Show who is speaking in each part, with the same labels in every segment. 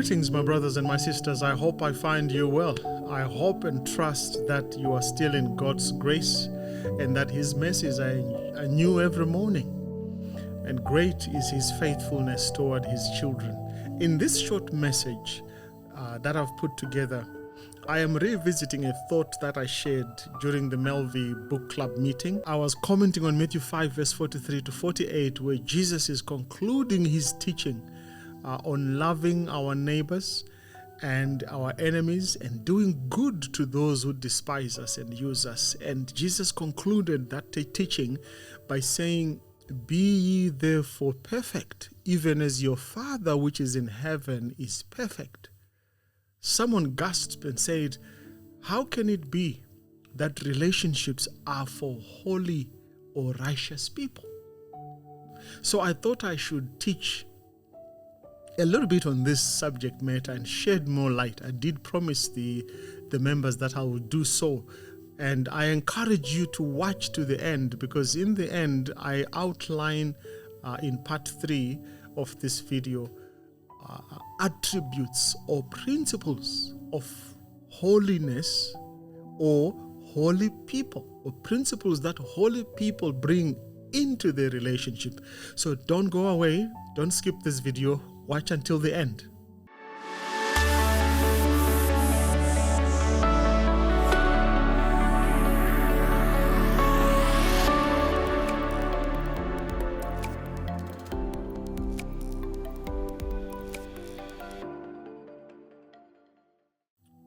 Speaker 1: Greetings, my brothers and my sisters. I hope I find you well. I hope and trust that you are still in God's grace and that His mercies are new every morning. And great is His faithfulness toward His children. In this short message that I've put together, I am revisiting a thought that I shared during the MelVee Book Club meeting. I was commenting on Matthew 5 verse 43 to 48, where Jesus is concluding His teaching on loving our neighbors and our enemies and doing good to those who despise us and use us. And Jesus concluded that teaching by saying, "Be ye therefore perfect, even as your Father which is in heaven is perfect." Someone gasped and said, "How can it be that relationships are for holy or righteous people?" So I thought I should teach a little bit on this subject matter and shed more light. I did promise the members that I would do so. And I encourage you to watch to the end, because in the end, I outline in part 3 of this video attributes or principles of holiness or holy people, or principles that holy people bring into their relationship. So don't go away, don't skip this video, watch until the end.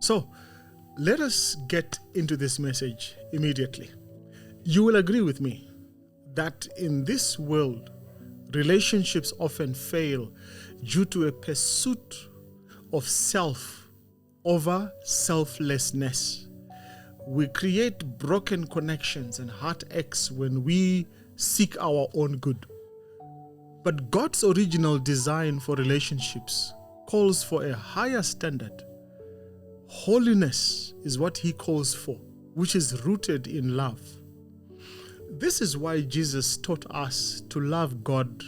Speaker 1: So, let us get into this message immediately. You will agree with me that in this world, relationships often fail due to a pursuit of self over selflessness. We create broken connections and heartaches when we seek our own good. But God's original design for relationships calls for a higher standard. Holiness is what He calls for, which is rooted in love. This is why Jesus taught us to love God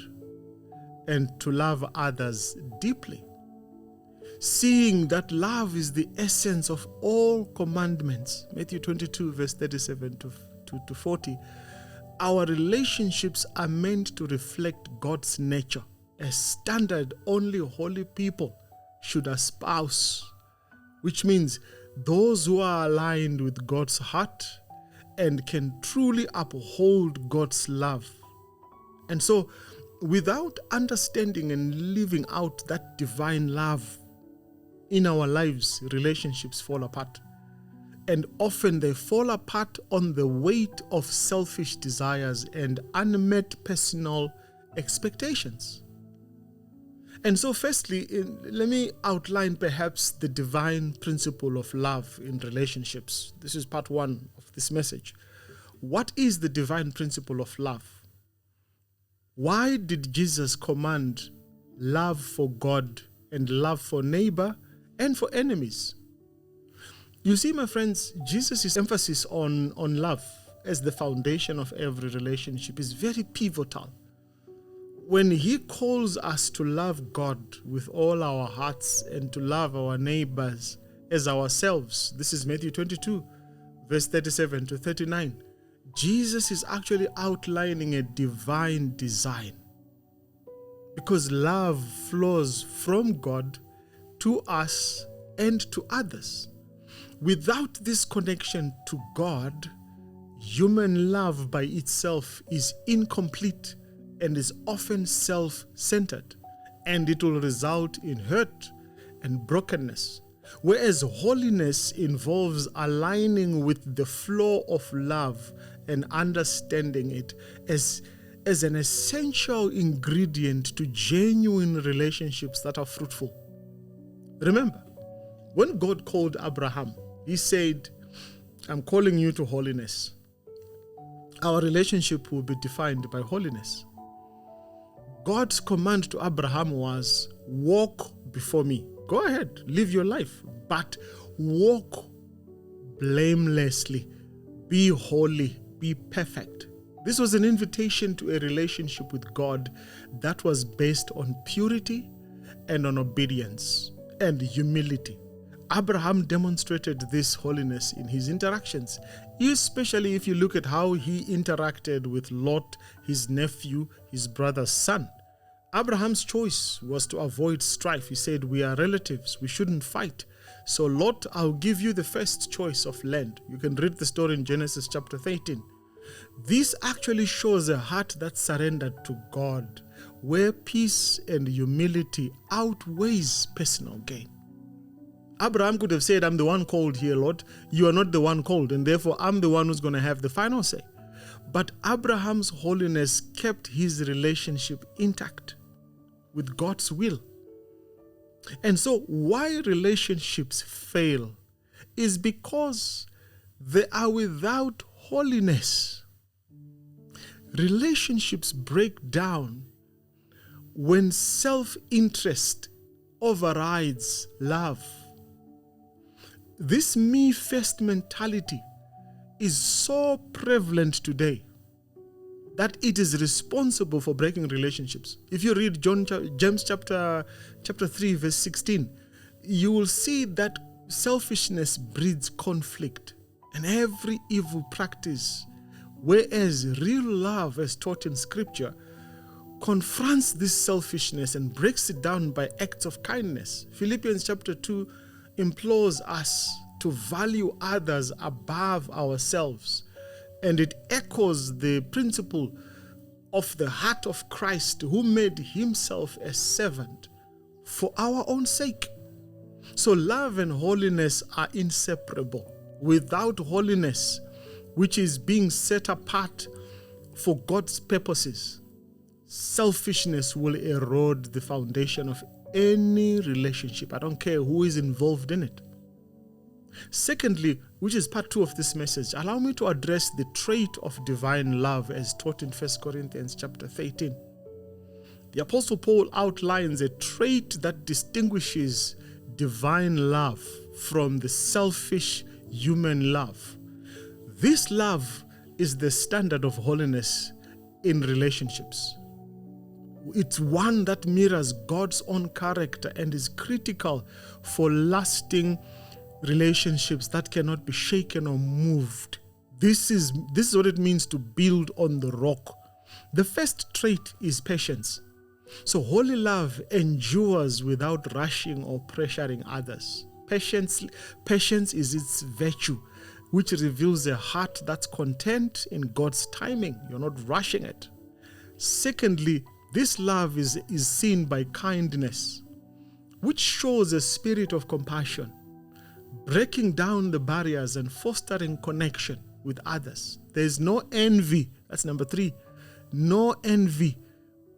Speaker 1: and to love others deeply. Seeing that love is the essence of all commandments, Matthew 22 verse 37 to 40, our relationships are meant to reflect God's nature, a standard only holy people should espouse, which means those who are aligned with God's heart and can truly uphold God's love. And so, without understanding and living out that divine love in our lives, relationships fall apart. And often they fall apart on the weight of selfish desires and unmet personal expectations. And so firstly, let me outline perhaps the divine principle of love in relationships. This is part 1 of this message. What is the divine principle of love? Why did Jesus command love for God and love for neighbor and for enemies? You see, my friends, Jesus' emphasis on love as the foundation of every relationship is very pivotal. When He calls us to love God with all our hearts and to love our neighbors as ourselves, this is Matthew 22, verse 37 to 39, Jesus is actually outlining a divine design. Because love flows from God to us and to others. Without this connection to God, human love by itself is incomplete and is often self-centered, and it will result in hurt and brokenness. Whereas holiness involves aligning with the flow of love and understanding it as an essential ingredient to genuine relationships that are fruitful. Remember, when God called Abraham, He said, "I'm calling you to holiness." Our relationship will be defined by holiness. God's command to Abraham was, "Walk before me." Go ahead, live your life, but walk blamelessly. Be holy, be perfect. This was an invitation to a relationship with God that was based on purity and on obedience. and humility. Abraham demonstrated this holiness in his interactions, especially if you look at how he interacted with Lot, his nephew, his brother's son. Abraham's choice was to avoid strife. He said, we are relatives, we shouldn't fight. So Lot, I'll give you the first choice of land. You can read the story in Genesis chapter 13. This actually shows a heart that's surrendered to God, where peace and humility outweighs personal gain. Abraham could have said, I'm the one called here, Lord. You are not the one called, and therefore I'm the one who's going to have the final say. But Abraham's holiness kept his relationship intact with God's will. And so why relationships fail is because they are without holiness. Relationships break down when self-interest overrides love. This me-first mentality is so prevalent today that it is responsible for breaking relationships. If you read James chapter 3, verse 16, you will see that selfishness breeds conflict and every evil practice, whereas real love, as taught in Scripture, confronts this selfishness and breaks it down by acts of kindness. Philippians chapter 2 implores us to value others above ourselves. And it echoes the principle of the heart of Christ, who made himself a servant for our own sake. So love and holiness are inseparable. Without holiness, which is being set apart for God's purposes, selfishness will erode the foundation of any relationship. I don't care who is involved in it. Secondly, which is part 2 of this message, allow me to address the trait of divine love as taught in 1 Corinthians chapter 13. The Apostle Paul outlines a trait that distinguishes divine love from the selfish human love. This love is the standard of holiness in relationships. It's one that mirrors God's own character and is critical for lasting relationships that cannot be shaken or moved. This is what it means to build on the rock. The first trait is patience. So holy love endures without rushing or pressuring others. Patience is its virtue, which reveals a heart that's content in God's timing. You're not rushing it. Secondly, this love is seen by kindness, which shows a spirit of compassion, breaking down the barriers and fostering connection with others. There's no envy. That's number 3. No envy.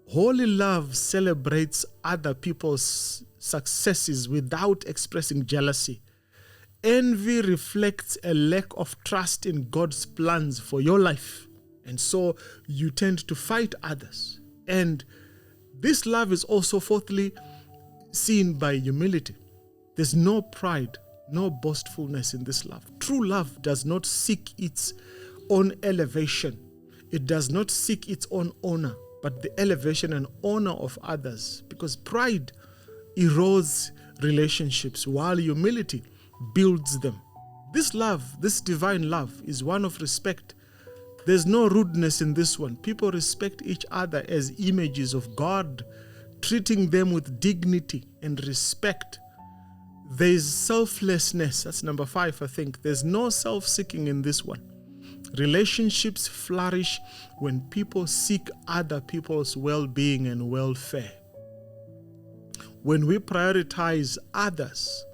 Speaker 1: Holy love celebrates other people's successes without expressing jealousy. Envy reflects a lack of trust in God's plans for your life. And so you tend to fight others. And this love is also fourthly seen by humility. There's no pride, no boastfulness in this love. True love does not seek its own elevation. It does not seek its own honor, but the elevation and honor of others. Because pride erodes relationships while humility builds them. This love, this divine love, is one of respect. There's no rudeness in this one. People respect each other as images of God, treating them with dignity and respect. There's selflessness. That's number 5, I think. There's no self-seeking in this one. Relationships flourish when people seek other people's well-being and welfare. When we prioritize others,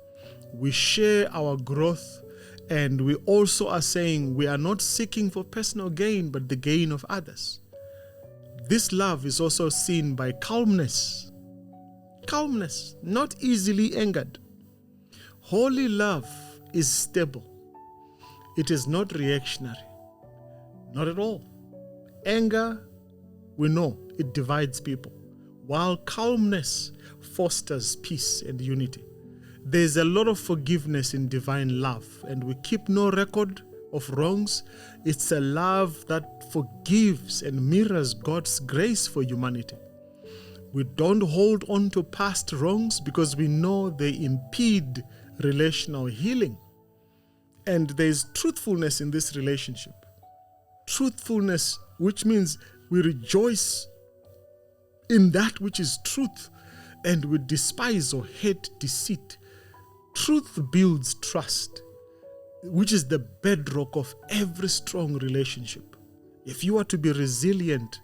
Speaker 1: we share our growth, and we also are saying we are not seeking for personal gain, but the gain of others. This love is also seen by calmness. Calmness, not easily angered. Holy love is stable. It is not reactionary. Not at all. Anger, we know, it divides people, while calmness fosters peace and unity. There's a lot of forgiveness in divine love, and we keep no record of wrongs. It's a love that forgives and mirrors God's grace for humanity. We don't hold on to past wrongs because we know they impede relational healing. And there's truthfulness in this relationship. Truthfulness, which means we rejoice in that which is truth, and we despise or hate deceit. Truth builds trust, which is the bedrock of every strong relationship. If you are to be resilient,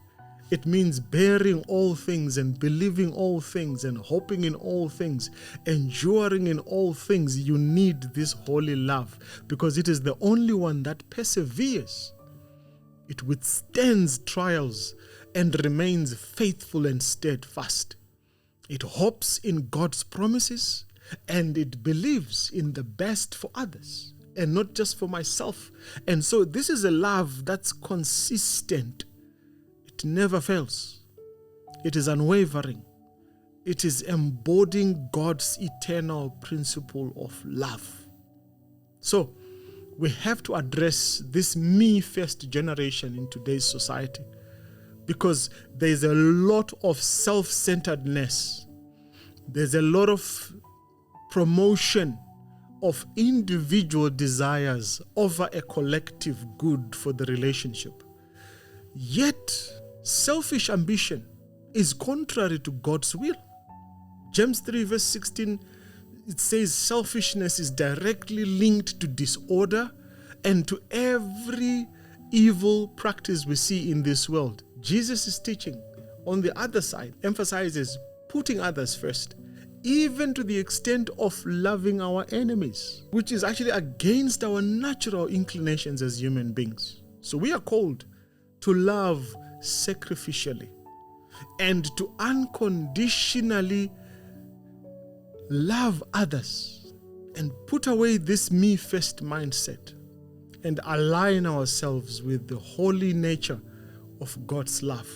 Speaker 1: it means bearing all things and believing all things and hoping in all things, enduring in all things. You need this holy love because it is the only one that perseveres. It withstands trials and remains faithful and steadfast. It hopes in God's promises and it believes in the best for others and not just for myself. And so this is a love that's consistent. It never fails. It is unwavering. It is embodying God's eternal principle of love. So we have to address this me-first generation in today's society because there's a lot of self-centeredness. There's a lot of promotion of individual desires over a collective good for the relationship. Yet, selfish ambition is contrary to God's will. James 3 verse 16, it says selfishness is directly linked to disorder and to every evil practice we see in this world. Jesus' teaching on the other side emphasizes putting others first, even to the extent of loving our enemies, which is actually against our natural inclinations as human beings. So we are called to love sacrificially and to unconditionally love others and put away this me-first mindset and align ourselves with the holy nature of God's love.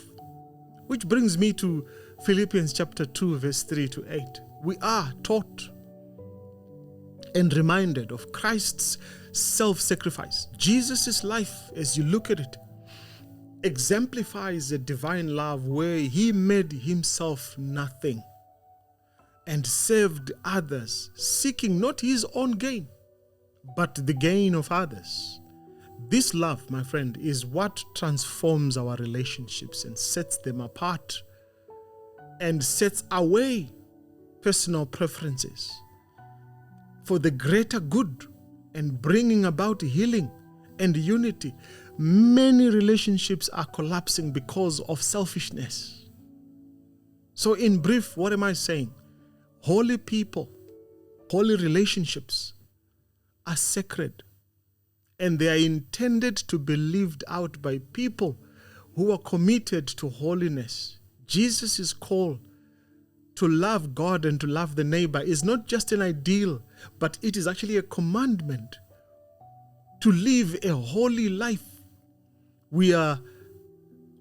Speaker 1: Which brings me to Philippians chapter 2 verse 3 to 8. We are taught and reminded of Christ's self-sacrifice. Jesus' life, as you look at it, exemplifies a divine love where he made himself nothing and served others, seeking not his own gain, but the gain of others. This love, my friend, is what transforms our relationships and sets them apart and sets away personal preferences for the greater good and bringing about healing and unity. Many relationships are collapsing because of selfishness. So in brief, what am I saying? Holy people, holy relationships are sacred, and they are intended to be lived out by people who are committed to holiness. Jesus' call to love God and to love the neighbor is not just an ideal, but it is actually a commandment to live a holy life. We are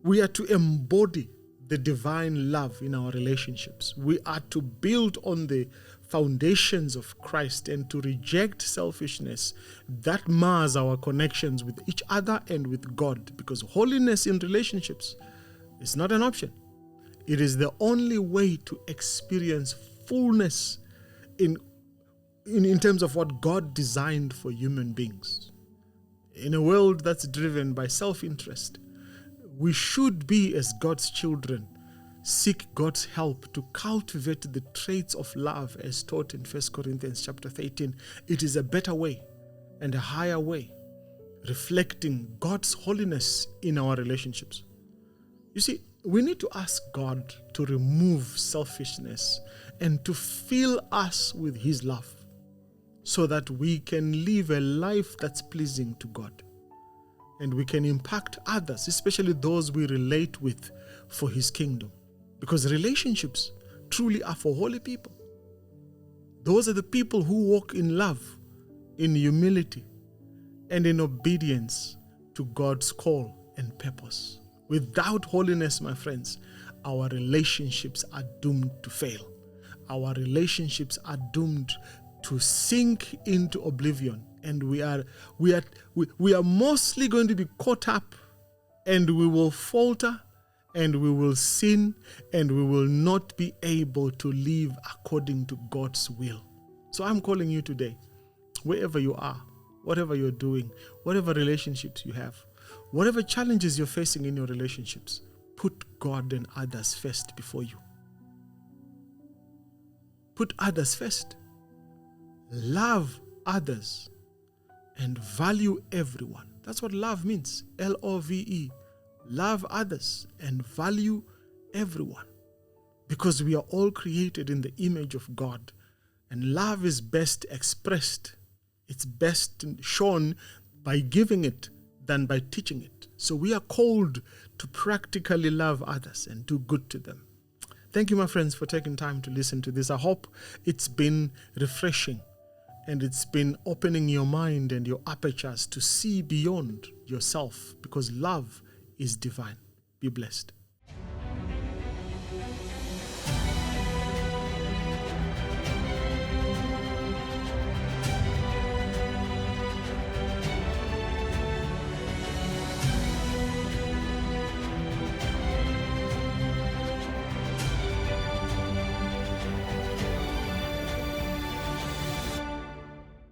Speaker 1: to embody the divine love in our relationships. We are to build on the foundations of Christ and to reject selfishness that mars our connections with each other and with God, because holiness in relationships is not an option. It is the only way to experience fullness in terms of what God designed for human beings. In a world that's driven by self-interest, we should be, as God's children, seek God's help to cultivate the traits of love as taught in 1 Corinthians chapter 13. It is a better way and a higher way, reflecting God's holiness in our relationships. You see, we need to ask God to remove selfishness and to fill us with his love so that we can live a life that's pleasing to God. And we can impact others, especially those we relate with, for his kingdom. Because relationships truly are for holy people. Those are the people who walk in love, in humility, and in obedience to God's call and purpose. Without holiness, my friends, our relationships are doomed to fail. Our relationships are doomed to sink into oblivion. And we are mostly going to be caught up, and we will falter and we will sin, and we will not be able to live according to God's will. So I'm calling you today, wherever you are, whatever you're doing, whatever relationships you have, whatever challenges you're facing in your relationships, put God and others first before you. Put others first. Love others and value everyone. That's what love means. Love. Love others and value everyone. Because we are all created in the image of God. And love is best expressed. It's best shown by giving it than by teaching it. So we are called to practically love others and do good to them. Thank you, my friends, for taking time to listen to this. I hope it's been refreshing and it's been opening your mind and your apertures to see beyond yourself, because love is divine. Be blessed.